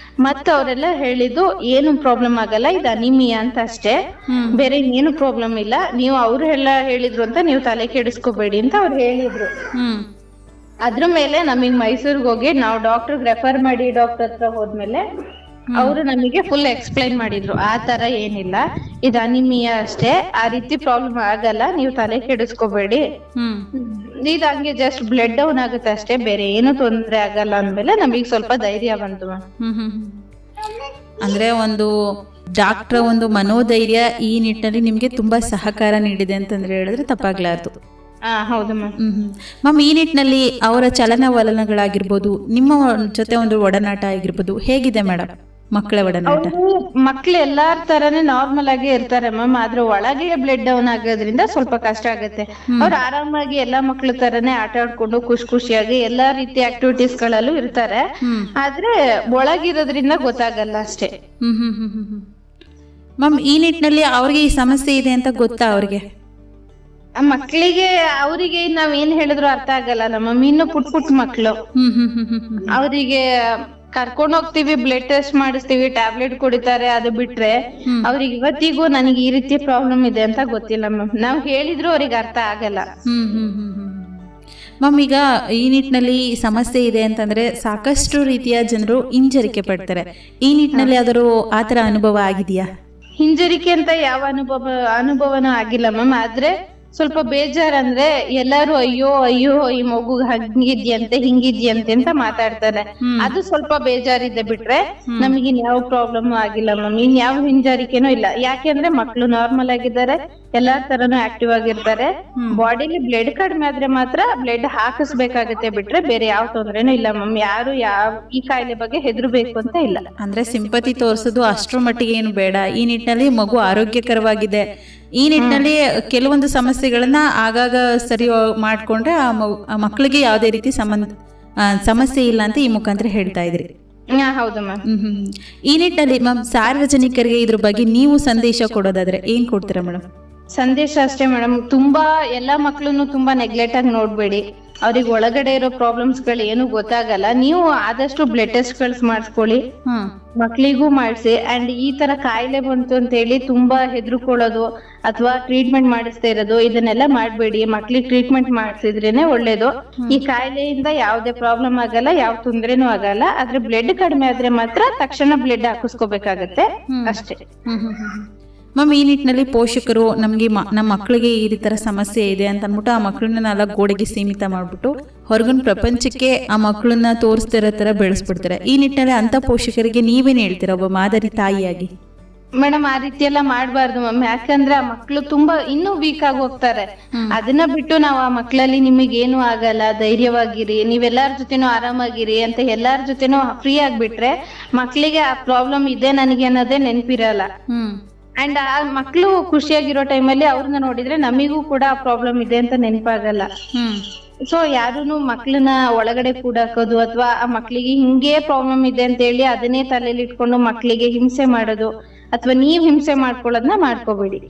ಮತ್ತೆ ಅವರೆಲ್ಲ ಹೇಳಿದ್ದು, ಏನು ಪ್ರಾಬ್ಲಮ್ ಆಗಲ್ಲ, ಇದು ಅನಿಮಿಯಾ ಅಂತ ಅಷ್ಟೇ, ಬೇರೆ ಇನ್ನೇನು ಪ್ರಾಬ್ಲಮ್ ಇಲ್ಲ, ನೀವು ಅವ್ರು ಎಲ್ಲ ಹೇಳಿದ್ರು ಅಂತ ನೀವು ತಲೆ ಕೆಡಿಸ್ಕೋಬೇಡಿ ಅಂತ ಅವ್ರು ಹೇಳಿದ್ರು. ಅದ್ರ ಮೇಲೆ ನಮಗ್ ಮೈಸೂರ್ಗೆ ಹೋಗಿ ನಾವು ಡಾಕ್ಟರ್ ರೆಫರ್ ಮಾಡಿ ಡಾಕ್ಟರ್ ಹತ್ರ ಹೋದ್ಮೇಲೆ ಅವರು ನಮಗೆ ಫುಲ್ ಎಕ್ಸ್ಪ್ಲೈನ್ ಮಾಡಿದ್ರು, ಆ ತರ ಏನಿಲ್ಲ, ಇದು ಅನಿಮಿಯಾ ಅಷ್ಟೇ, ಆ ರೀತಿ ಪ್ರಾಬ್ಲಮ್ ಆಗಲ್ಲ, ನೀವು ತಲೆ ಕೆಡಿಸ್ಕೋಬೇಡಿ, ಇದು ಹಂಗೆ ಜಸ್ಟ್ ಬ್ಲಡ್ ಡೌನ್ ಆಗುತ್ತೆ ಅಷ್ಟೇ, ಬೇರೆ ಏನು ತೊಂದ್ರೆ ಆಗಲ್ಲ ಅಂದ್ಮೇಲೆ ನಮಗ್ ಸ್ವಲ್ಪ ಧೈರ್ಯ ಬಂತು. ಅಂದ್ರೆ ಒಂದು ಡಾಕ್ಟರ್ ಒಂದು ಮನೋಧೈರ್ಯ ಈ ನಿಟ್ಟಿನಲ್ಲಿ ನಿಮ್ಗೆ ತುಂಬಾ ಸಹಕಾರ ನೀಡಿದೆ ಅಂತಂದ್ರೆ ಹೇಳಿದ್ರೆ ತಪ್ಪಾಗ್ಲಾರ್ದು. ಹೌದು ಮ್ಯಾಮ್. ಮ್ಯಾಮ್, ಈ ನಿಟ್ಟಿನಲ್ಲಿ ಅವರ ಚಲನವಲನಗಳಾಗಿರ್ಬೋದು, ನಿಮ್ಮ ಜೊತೆ ಒಂದು ಒಡನಾಟ ಆಗಿರ್ಬೋದು, ಹೇಗಿದೆ ಮೇಡಮ್ ಮಕ್ಕಳ ಒಡನಾಟ? ಮಕ್ಳು ಎಲ್ಲಾರ ತರಾನೇ ನಾರ್ಮಲ್ ಆಗಿ ಇರ್ತಾರೆ ಮ್ಯಾಮ್. ಆದ್ರೆ ಒಳಗೆ ಬ್ಲಡ್ ಡೌನ್ ಆಗೋದ್ರಿಂದ ಸ್ವಲ್ಪ ಕಷ್ಟ ಆಗುತ್ತೆ. ಅವ್ರು ಆರಾಮಾಗಿ ಎಲ್ಲಾ ಮಕ್ಳ ತರಾನೇ ಆಟ ಆಡ್ಕೊಂಡು ಖುಷಿಯಾಗಿ ಎಲ್ಲಾ ರೀತಿ ಆಕ್ಟಿವಿಟೀಸ್ ಗಳಲ್ಲೂ ಇರ್ತಾರೆ. ಆದ್ರೆ ಒಳಗಿರೋದ್ರಿಂದ ಗೊತ್ತಾಗಲ್ಲ ಅಷ್ಟೇ. ಮ್ಯಾಮ್, ಈ ನಿಟ್ಟಿನಲ್ಲಿ ಅವ್ರಿಗೆ ಈ ಸಮಸ್ಯೆ ಇದೆ ಅಂತ ಗೊತ್ತಾ ಅವ್ರಿಗೆ? ಮಕ್ಳಿಗೆ ಅವರಿಗೆ ನಾವ್ ಏನ್ ಹೇಳಿದ್ರು ಅರ್ಥ ಆಗಲ್ಲ ನಮ್ಮ ಇನ್ನು ಪುಟ್ ಮಕ್ಳು. ಅವರಿಗೆ ಕರ್ಕೊಂಡ್ ಹೋಗ್ತೀವಿ, ಬ್ಲಡ್ ಟೆಸ್ಟ್ ಮಾಡಿಸ್ತೀವಿ, ಟ್ಯಾಬ್ಲೆಟ್ ಕುಡಿತಾರೆ, ಅದು ಬಿಟ್ರೆ ಅವ್ರಿಗೆ ಇವತ್ತಿಗೂ ನನಗೆ ಈ ರೀತಿ ಪ್ರಾಬ್ಲಮ್ ಇದೆ ಅಂತ ಗೊತ್ತಿಲ್ಲ ಮ್ಯಾಮ್. ನಾವ್ ಹೇಳಿದ್ರು ಅವ್ರಿಗೆ ಅರ್ಥ ಆಗಲ್ಲ. ಮ್ಯಾಮ್, ಈಗ ಈ ನಿಟ್ಟಿನಲ್ಲಿ ಸಮಸ್ಯೆ ಇದೆ ಅಂತಂದ್ರೆ ಸಾಕಷ್ಟು ರೀತಿಯ ಜನರು ಹಿಂಜರಿಕೆ ಪಡ್ತಾರೆ. ಈ ನಿಟ್ಟಿನಲ್ಲಿ ಯಾವ್ದಾದ್ರು ಆ ಥರ ಅನುಭವ ಆಗಿದೆಯಾ? ಹಿಂಜರಿಕೆ ಅಂತ ಯಾವ ಅನುಭವನೂ ಆಗಿಲ್ಲ ಮ್ಯಾಮ್. ಆದ್ರೆ ಸ್ವಲ್ಪ ಬೇಜಾರಂದ್ರೆ ಎಲ್ಲಾರು ಅಯ್ಯೋ ಅಯ್ಯೋ ಈ ಮಗು ಹಂಗಿದ್ಯಂತೆ ಹಿಂಗಿದ್ಯಂತೆ ಅಂತ ಮಾತಾಡ್ತಾರೆ. ಅದು ಸ್ವಲ್ಪ ಬೇಜಾರಿದೆ ಬಿಟ್ರೆ ನಮಗೆ ಇನ್ಯಾವ ಪ್ರಾಬ್ಲಮ್ ಆಗಿಲ್ಲ ಮ್ಯಾಮ್. ಇನ್ಯಾವ ಹಿಂಜರಿಕೆನೂ ಇಲ್ಲ. ಯಾಕೆಂದ್ರೆ ಮಕ್ಳು ನಾರ್ಮಲ್ ಆಗಿದ್ದಾರೆ, ಎಲ್ಲಾ ತರನು ಆಕ್ಟಿವ್ ಆಗಿರ್ತಾರೆ. ಬಾಡಿಲಿ ಬ್ಲಡ್ ಕಡಿಮೆ ಆದ್ರೆ ಮಾತ್ರ ಬ್ಲಡ್ ಹಾಕಿಸ್ಬೇಕಾಗತ್ತೆ ಬಿಟ್ರೆ ಬೇರೆ ಯಾವ ತೊಂದ್ರೆನೂ ಇಲ್ಲ ಮ್ಯಾಮ್. ಯಾರು ಈ ಕಾಯಿಲೆ ಬಗ್ಗೆ ಹೆದರ್ಬೇಕು ಅಂತ ಇಲ್ಲ. ಅಂದ್ರೆ ಸಿಂಪತಿ ತೋರಿಸೋದು ಅಷ್ಟರ ಮಟ್ಟಿಗೆ ಏನು ಬೇಡ. ಈ ನಿಟ್ಟಿನಲ್ಲಿ ಮಗು ಆರೋಗ್ಯಕರವಾಗಿದೆ. ಈ ನಿಟ್ಟಿನಲ್ಲಿ ಕೆಲವೊಂದು ಸಮಸ್ಯೆಗಳನ್ನ ಆಗಾಗ ಸರಿ ಮಾಡ್ಕೊಂಡ್ರೆ ಆ ಮಕ್ಕಳಿಗೆ ಯಾವುದೇ ರೀತಿ ಸಮಸ್ಯೆ ಇಲ್ಲ ಅಂತ ಈ ಮುಖಾಂತರ ಹೇಳ್ತಾ ಇದ್ರಿ. ಹೌದು ಮ್ಯಾಮ್. ಈ ನಿಟ್ಟಿನಲ್ಲಿ ಮ್ಯಾಮ್, ಸಾರ್ವಜನಿಕರಿಗೆ ಇದ್ರ ಬಗ್ಗೆ ನೀವು ಸಂದೇಶ ಕೊಡೋದಾದ್ರೆ ಏನ್ ಕೊಡ್ತೀರಾ ಮೇಡಮ್? ಸಂದೇಶ ಅಷ್ಟೇ ಮೇಡಮ್, ತುಂಬಾ ಎಲ್ಲಾ ಮಕ್ಳನ್ನು ತುಂಬಾ ನೆಗ್ಲೆಕ್ಟ್ ಆಗಿ ನೋಡ್ಬೇಡಿ. ಅವ್ರಿಗೆ ಒಳಗಡೆ ಇರೋ ಪ್ರಾಬ್ಲಮ್ಸ್ ಗಳು ಏನು ಗೊತ್ತಾಗಲ್ಲ. ನೀವು ಆದಷ್ಟು ಬ್ಲಡ್ ಟೆಸ್ಟ್ ಗಳು ಮಾಡಿಸ್ಕೊಳ್ಳಿ, ಮಕ್ಳಿಗೂ ಮಾಡಿಸಿ. ಅಂಡ್ ಈ ತರ ಕಾಯಿಲೆ ಬಂತು ಅಂತ ಹೇಳಿ ತುಂಬಾ ಹೆದರ್ಕೊಳ್ಳೋದು ಅಥವಾ ಟ್ರೀಟ್ಮೆಂಟ್ ಮಾಡಿಸ್ತಾ ಇರೋದು ಇದನ್ನೆಲ್ಲ ಮಾಡ್ಬೇಡಿ. ಮಕ್ಳಿಗೆ ಟ್ರೀಟ್ಮೆಂಟ್ ಮಾಡಿಸಿದ್ರೇನೆ ಒಳ್ಳೇದು. ಈ ಕಾಯಿಲೆಯಿಂದ ಯಾವ್ದೇ ಪ್ರಾಬ್ಲಮ್ ಆಗಲ್ಲ, ಯಾವ ತೊಂದ್ರೆನೂ ಆಗಲ್ಲ. ಆದ್ರೆ ಬ್ಲಡ್ ಕಡಿಮೆ ಆದ್ರೆ ಮಾತ್ರ ತಕ್ಷಣ ಬ್ಲಡ್ ಹಾಕಿಸ್ಕೋಬೇಕಾಗತ್ತೆ ಅಷ್ಟೇ. ಮ್ಯಾಮ್, ಈ ನಿಟ್ಟಿನಲ್ಲಿ ಪೋಷಕರು ನಮಗೆ ನಮ್ಮ ಮಕ್ಕಳಿಗೆ ಈ ಥರ ಸಮಸ್ಯೆ ಇದೆ ಅಂತ ಅಂದ್ಬಿಟ್ಟು ಆ ಮಕ್ಕಳನ್ನ 4 ಗೋಡೆಗೆ ಸೀಮಿತ ಮಾಡ್ಬಿಟ್ಟು ಹೊರಗಿನ ಪ್ರಪಂಚಕ್ಕೆ ಆ ಮಕ್ಕಳನ್ನ ತೋರಿಸ್ತಿರೋ ಥರ ಬೆಳೆಸ್ಬಿಡ್ತಾರೆ. ಈ ನಿಟ್ಟಿನಲ್ಲಿ ಅಂಥ ಪೋಷಕರಿಗೆ ನೀವೇನು ಹೇಳ್ತೀರಾ ಒಬ್ಬ ಮಾದರಿ ತಾಯಿಯಾಗಿ? ಮೇಡಮ್, ಆ ರೀತಿ ಎಲ್ಲ ಮಾಡ್ಬಾರ್ದು ಮ್ಯಾಮ್. ಯಾಕಂದ್ರೆ ಆ ಮಕ್ಳು ತುಂಬಾ ಇನ್ನೂ ವೀಕ್ ಆಗಿ ಹೋಗ್ತಾರೆ. ಅದನ್ನ ಬಿಟ್ಟು ನಾವು ಆ ಮಕ್ಳಲ್ಲಿ ನಿಮಗೇನು ಆಗಲ್ಲ, ಧೈರ್ಯವಾಗಿರಿ, ನೀವೆಲ್ಲಾರ ಜೊತೆನೂ ಆರಾಮಾಗಿರಿ ಅಂತ ಎಲ್ಲಾರ ಜೊತೆನೂ ಫ್ರೀ ಆಗ್ಬಿಟ್ರೆ ಮಕ್ಳಿಗೆ ಆ ಪ್ರಾಬ್ಲಮ್ ಇದೆ ನನಗೆ ಅನ್ನೋದೇ ನೆನಪಿರಲ್ಲ. ಅಂಡ್ ಆ ಮಕ್ಳು ಖುಷಿಯಾಗಿರೋ ಟೈಮಲ್ಲಿ ಅವ್ರನ್ನ ನೋಡಿದ್ರೆ ನಮಿಗೂ ಕೂಡ ಪ್ರಾಬ್ಲಮ್ ಇದೆ ಅಂತ ನೆನಪಾಗಲ್ಲ. ಸೊ ಯಾರೂನು ಮಕ್ಳನ್ನ ಒಳಗಡೆ ಕೂಡಾಕೋದು ಅಥವಾ ಆ ಮಕ್ಳಿಗೆ ಹಿಂಗೆ ಪ್ರಾಬ್ಲಮ್ ಇದೆ ಅಂತ ಹೇಳಿ ಅದನ್ನೇ ತಲೆಯಲ್ಲಿ ಇಟ್ಕೊಂಡು ಮಕ್ಳಿಗೆ ಹಿಂಸೆ ಮಾಡೋದು ಅಥವಾ ನೀವ್ ಹಿಂಸೆ ಮಾಡ್ಕೊಳ್ಳೋದನ್ನ ಮಾಡ್ಕೋಬೇಡಿ.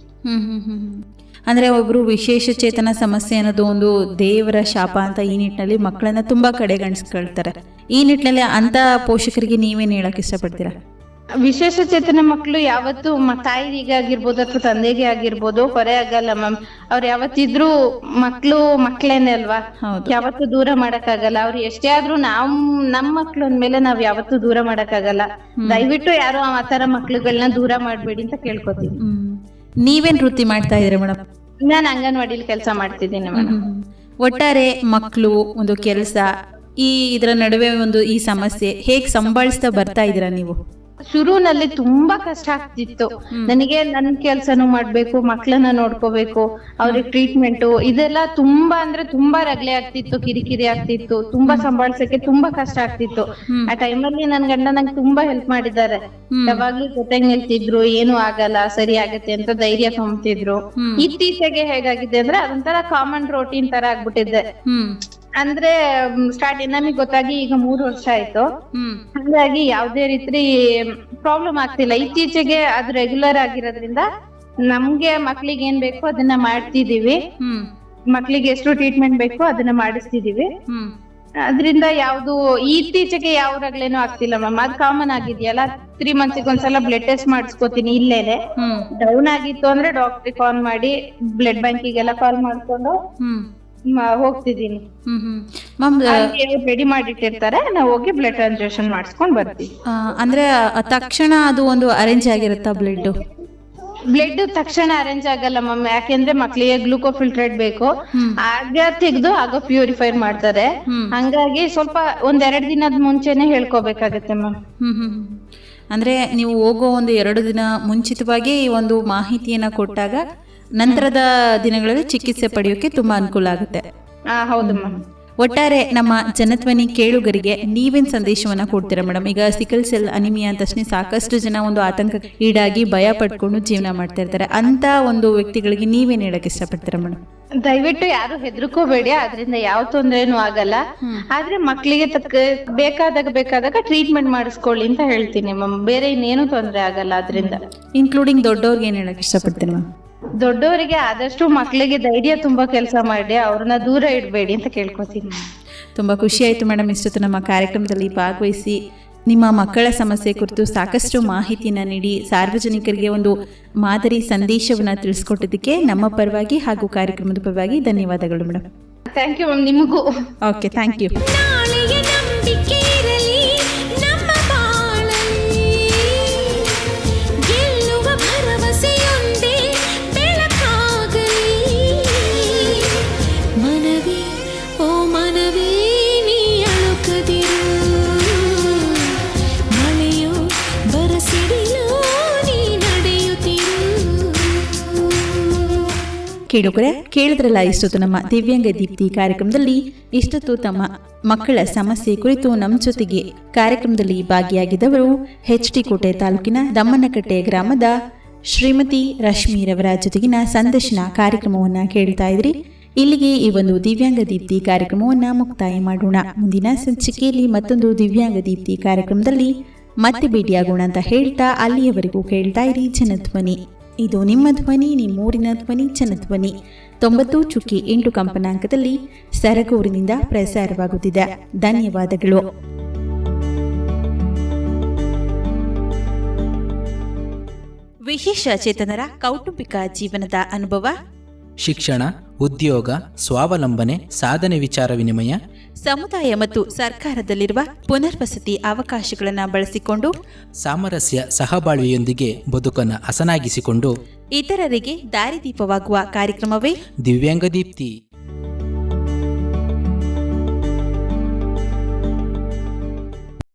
ಅಂದ್ರೆ ಒಬ್ರು ವಿಶೇಷ ಚೇತನ ಸಮಸ್ಯೆ ಅನ್ನೋದು ಒಂದು ದೇವರ ಶಾಪ ಅಂತ ಈ ನಿಟ್ಟಿನಲ್ಲಿ ಮಕ್ಕಳನ್ನ ತುಂಬಾ ಕಡೆಗಣಿಸ್ಕೊಳ್ತಾರೆ. ಈ ನಿಟ್ಟಿನಲ್ಲಿ ಅಂತ ಪೋಷಕರಿಗೆ ನೀವೇನ್ ಹೇಳಕ್ ಇಷ್ಟಪಡ್ತೀರಾ? ವಿಶೇಷ ಚೇತನ ಮಕ್ಳು ಯಾವತ್ತು ತಾಯಿಗೆ ಆಗಿರ್ಬೋದು ಅಥವಾ ತಂದೆಗೆ ಆಗಿರ್ಬೋದು ಹೊರೆ ಆಗಲ್ಲ ಮ್ಯಾಮ್. ಅವ್ರು ಯಾವತ್ತಿದ್ರು ಮಕ್ಳೇನೆ ಅಲ್ವಾ, ಯಾವತ್ತು ದೂರ ಮಾಡಕ್ಕಾಗಲ್ಲ. ಅವ್ರು ಎಷ್ಟೇ ಆದ್ರೂ ನಮ್ ಮಕ್ಳು ಅಂದ್ಮೇಲೆ ನಾವ್ ಯಾವತ್ತೂ ದೂರ ಮಾಡಕ್ಕಾಗಲ್ಲ. ದಯವಿಟ್ಟು ಯಾರು ಆ ತರ ಮಕ್ಳುಗಳನ್ನ ದೂರ ಮಾಡ್ಬೇಡಿ ಅಂತ ಕೇಳ್ಕೊತೀನಿ. ನೀವೇನ್ ವೃತ್ತಿ ಮಾಡ್ತಾ ಇದ್ರಿ ಮೇಡಮ್? ನಾನ್ ಅಂಗನವಾಡಿಲಿ ಕೆಲಸ ಮಾಡ್ತಿದ್ದೀನಿ ಮೇಡಮ್. ಒಟ್ಟಾರೆ ಮಕ್ಳು, ಒಂದು ಕೆಲಸ, ಇದರ ನಡುವೆ ಈ ಸಮಸ್ಯೆ ಹೇಗ್ ಸಂಭಾಳಿಸ್ತಾ ಬರ್ತಾ ಇದೀರಾ ನೀವು? ಶುರುನಲ್ಲಿ ತುಂಬಾ ಕಷ್ಟ ಆಗ್ತಿತ್ತು ನನಗೆ. ನನ್ ಕೆಲ್ಸನೂ ಮಾಡ್ಬೇಕು, ಮಕ್ಳನ್ನ ನೋಡ್ಕೋಬೇಕು, ಅವ್ರಿಗೆ ಟ್ರೀಟ್ಮೆಂಟ್ ಇದೆಲ್ಲ ತುಂಬಾ ಅಂದ್ರೆ ತುಂಬಾ ರಗಳೆ ಆಗ್ತಿತ್ತು, ಕಿರಿಕಿರಿ ಆಗ್ತಿತ್ತು, ತುಂಬಾ ಸಂಭಾಳ್ಸಕ್ಕೆ ತುಂಬಾ ಕಷ್ಟ ಆಗ್ತಿತ್ತು. ಆ ಟೈಮಲ್ಲಿ ನನ್ ಗಂಡ ನಂಗೆ ತುಂಬಾ ಹೆಲ್ಪ್ ಮಾಡಿದ್ದಾರೆ. ಯಾವಾಗ್ಲೂ ಜೊತೆಗೆ ನಿಲ್ತಿದ್ರು, ಏನು ಆಗಲ್ಲ, ಸರಿ ಆಗತ್ತೆ ಅಂತ ಧೈರ್ಯ ತುಂಬ್ತಿದ್ರು. ಇತ್ತೀಚೆಗೆ ಹೇಗಾಗಿದೆ ಅಂದ್ರೆ ಅದೊಂಥರ ಕಾಮನ್ ರೋಟೀನ್ ತರ ಆಗ್ಬಿಟ್ಟಿದೆ. ಅಂದ್ರೆ ನಮಗ್ ಗೊತ್ತಾಗಿ ಈಗ 3 ವರ್ಷ ಆಯ್ತು. ಹಾಗಾಗಿ ಯಾವ್ದೇ ರೀತಿ ಪ್ರಾಬ್ಲಮ್ ಆಗ್ತಿಲ್ಲ. ಇತ್ತೀಚೆಗೆ ಅದು ರೆಗ್ಯುಲರ್ ಆಗಿರೋದ್ರಿಂದ ನಮ್ಗೆ ಮಕ್ಳಿಗೆ ಏನ್ ಬೇಕು ಅದನ್ನ ಮಾಡ್ತಿದೀವಿ. ಮಕ್ಳಿಗೆ ಎಷ್ಟು ಟ್ರೀಟ್ಮೆಂಟ್ ಬೇಕು ಅದನ್ನ ಮಾಡಿಸ್ತಿದೀವಿ. ಅದ್ರಿಂದ ಯಾವ್ದು ಇತ್ತೀಚೆಗೆ ಯಾವ ರಗ್ಲೇನು ಆಗ್ತಿಲ್ಲ ಮ್ಯಾಮ್. ಅದ್ ಕಾಮನ್ ಆಗಿದೆಯಲ್ಲ, 3 months ಒಂದ್ಸಲ ಬ್ಲಡ್ ಟೆಸ್ಟ್ ಮಾಡಿಸ್ಕೋತೀನಿ ಇಲ್ಲೇನೆ. ಡೌನ್ ಆಗಿತ್ತು ಅಂದ್ರೆ ಡಾಕ್ಟ್ರಿಗೆ ಕಾಲ್ ಮಾಡಿ, ಬ್ಲಡ್ ಬ್ಯಾಂಕಿಗೆಲ್ಲ ಕಾಲ್ ಮಾಡ್ಕೊಂಡು ಹೋಗ್ತಿದ್ದೀನಿ. ರೆಡಿ ಮಾಡಿಟ್ಟಿರ್ತಾರೆ, ನಾವು ಹೋಗಿ ಬ್ಲಡ್ ಟ್ರಾನ್ಸ್ಫ್ಯೂಷನ್ ಮಾಡಿಸ್ಕೊಂಡ್ ಬರ್ತೀವಿ. ಅಂದ್ರೆ ತಕ್ಷಣ ಅದು ಒಂದು ಅರೇಂಜ್ ಆಗಿರುತ್ತಾ ಬ್ಲಡ್ ತಕ್ಷಣ ಅರೇಂಜ್ ಆಗಲ್ಲ ಮ್ಯಾಮ್. ಯಾಕೆಂದ್ರೆ ಮಕ್ಳಿಗೆ ಗ್ಲೂಕೋಫಿಲ್ಟ್ರೇಟ್ ಬೇಕು, ಆಗ ತೆಗೆದು ಆಗ ಪ್ಯೂರಿಫೈ ಮಾಡ್ತಾರೆ. ಹಂಗಾಗಿ ಸ್ವಲ್ಪ 1-2 ದಿನದ ಮುಂಚೆನೆ ಹೇಳ್ಕೋಬೇಕಾಗತ್ತೆ ಮ್ಯಾಮ್. ಅಂದ್ರೆ ನೀವು ಹೋಗೋ 1-2 ದಿನ ಮುಂಚಿತವಾಗಿ ಈ ಒಂದು ಮಾಹಿತಿಯನ್ನ ಕೊಟ್ಟಾಗ ನಂತರದ ದಿನಗಳಲ್ಲಿ ಚಿಕಿತ್ಸೆ ಪಡೆಯೋಕೆ ತುಂಬಾ ಅನುಕೂಲ ಆಗುತ್ತೆ. ಹೌದು ಮ್ಯಾಮ್. ಒಟ್ಟಾರೆ ನಮ್ಮ ಜನಧ್ವನಿ ಕೇಳುಗರಿಗೆ ನೀವೇನ್ ಸಂದೇಶವನ್ನ ಕೊಡ್ತೀರಾ ಮೇಡಮ್? ಈಗ ಸಿಕಲ್ ಸೆಲ್ ಅನಿಮಿಯಾ ಅಂತ ತಕ್ಷಣ ಸಾಕಷ್ಟು ಜನ ಒಂದು ಆತಂಕ ಈಡಾಗಿ ಭಯ ಪಡ್ಕೊಂಡು ಜೀವನ ಮಾಡ್ತಾ ಇರ್ತಾರೆ. ಅಂತ ಒಂದು ವ್ಯಕ್ತಿಗಳಿಗೆ ನೀವೇನ್ ಹೇಳಕ್ ಇಷ್ಟಪಡ್ತೀರಾ ಮೇಡಮ್? ದಯವಿಟ್ಟು ಯಾರು ಹೆದರ್ಕೋಬೇಡಿ, ಅದರಿಂದ ಯಾವ ತೊಂದ್ರೆನೂ ಆಗಲ್ಲ. ಆದ್ರೆ ಮಕ್ಳಿಗೆ ಬೇಕಾದಾಗ ಟ್ರೀಟ್ಮೆಂಟ್ ಮಾಡಿಸ್ಕೊಳ್ಳಿ ಅಂತ ಹೇಳ್ತೀನಿ ಮ್ಯಾಮ್. ಬೇರೆ ಇನ್ನೇನು ತೊಂದ್ರೆ ಆಗಲ್ಲ ಅದರಿಂದ. ಇನ್ಕ್ಲೂಡಿಂಗ್ ದೊಡ್ಡವ್ರಿಗೆ ಏನ್ ಹೇಳಕ್ ಇಷ್ಟಪಡ್ತೀನಿ ಮ್ಯಾಮ್? ದೊಡ್ಡವರಿಗೆ ಆದಷ್ಟು ಮಕ್ಳಿಗೆ ಧೈರ್ಯ ತುಂಬಾ ಕೆಲಸ ಮಾಡಿ ಅವ್ರನ್ನ ದೂರ ಇಡಬೇಡಿ ಅಂತ ಕೇಳ್ಕೊತೀನಿ. ತುಂಬಾ ಖುಷಿ ಆಯ್ತು ಮೇಡಮ್ ಇಷ್ಟೊತ್ತು ನಮ್ಮ ಕಾರ್ಯಕ್ರಮದಲ್ಲಿ ಭಾಗವಹಿಸಿ ನಿಮ್ಮ ಮಕ್ಕಳ ಸಮಸ್ಯೆ ಕುರಿತು ಸಾಕಷ್ಟು ಮಾಹಿತಿಯನ್ನು ನೀಡಿ ಸಾರ್ವಜನಿಕರಿಗೆ ಒಂದು ಮಾದರಿ ಸಂದೇಶವನ್ನು ತಿಳಿಸ್ಕೊಟ್ಟಿದ್ದಕ್ಕೆ ನಮ್ಮ ಪರವಾಗಿ ಹಾಗೂ ಕಾರ್ಯಕ್ರಮದ ಪರವಾಗಿ ಧನ್ಯವಾದಗಳು ಮೇಡಮ್. ಥ್ಯಾಂಕ್ ಯು ಮ್ಯಾಮ್, ನಿಮಗೂ. Okay, thank you. ನಾಳೆಯ ನಂಬಿಕೆ ಇರಲಿ ನಮ್ಮ ಬಾಳಲ್ಲಿ, ಗೆಲ್ಲುವ ಭರವಸೆಯೊಂದೇ ಬೆಳಕಾಗಲಿ. ಮನವಿ ಓ ಮನವಿ ನೀ ಅಳುಕದಿರು, ಮಳೆಯೋ ಬರಸಿಡಿಲೋ ನೀ ನಡೆಯುತ್ತಿರು. ಕೇಳುಗರೆ, ಕೇಳಿದ್ರಲ್ಲ ಇಷ್ಟೊತ್ತು ನಮ್ಮ ದಿವ್ಯಾಂಗ ದೀಪ್ತಿ ಕಾರ್ಯಕ್ರಮದಲ್ಲಿ. ಇಷ್ಟೊತ್ತು ತಮ್ಮ ಮಕ್ಕಳ ಸಮಸ್ಯೆ ಕುರಿತು ನಮ್ಮ ಜೊತೆಗೆ ಕಾರ್ಯಕ್ರಮದಲ್ಲಿ ಭಾಗಿಯಾಗಿದ್ದವರು HT ಕೋಟೆ ತಾಲೂಕಿನ ದಮ್ಮನಕಟ್ಟೆ ಗ್ರಾಮದ ಶ್ರೀಮತಿ ರಶ್ಮಿರವರ ಜೊತೆಗಿನ ಸಂದರ್ಶನ ಕಾರ್ಯಕ್ರಮವನ್ನು ಕೇಳ್ತಾ ಇದ್ರಿ. ಇಲ್ಲಿಗೆ ಈ ಒಂದು ದಿವ್ಯಾಂಗ ದೀಪ್ತಿ ಕಾರ್ಯಕ್ರಮವನ್ನು ಮುಕ್ತಾಯ ಮಾಡೋಣ. ಮುಂದಿನ ಸಂಚಿಕೆಯಲ್ಲಿ ಮತ್ತೊಂದು ದಿವ್ಯಾಂಗ ದೀಪ್ತಿ ಕಾರ್ಯಕ್ರಮದಲ್ಲಿ ಮತ್ತೆ ಭೇಟಿಯಾಗೋಣ ಅಂತ ಹೇಳ್ತಾ ಅಲ್ಲಿಯವರೆಗೂ ಕೇಳ್ತಾ ಇರಿ ಜನಧ್ವನಿ. ಇದು ನಿಮ್ಮ ಧ್ವನಿ, ನಿಮ್ಮೂರಿನ ಧ್ವನಿ, ಜನಧ್ವನಿ 90.8 ಕಂಪನಾಂಕದಲ್ಲಿ ಸರಗೂರಿನಿಂದ ಪ್ರಸಾರವಾಗುತ್ತಿದೆ. ಧನ್ಯವಾದಗಳು. ವಿಶೇಷ ಚೇತನರ ಕೌಟುಂಬಿಕ ಜೀವನದ ಅನುಭವ, ಶಿಕ್ಷಣ, ಉದ್ಯೋಗ, ಸ್ವಾವಲಂಬನೆ, ಸಾಧನೆ ವಿಚಾರ ವಿನಿಮಯ, ಸಮುದಾಯ ಮತ್ತು ಸರ್ಕಾರದಲ್ಲಿರುವ ಪುನರ್ವಸತಿ ಅವಕಾಶಗಳನ್ನು ಬಳಸಿಕೊಂಡು ಸಾಮರಸ್ಯ ಸಹಬಾಳ್ವೆಯೊಂದಿಗೆ ಬದುಕನ್ನು ಹಸನಾಗಿಸಿಕೊಂಡು ಇತರರಿಗೆ ದಾರಿದೀಪವಾಗುವ ಕಾರ್ಯಕ್ರಮವೇ ದಿವ್ಯಾಂಗ ದೀಪ್ತಿ.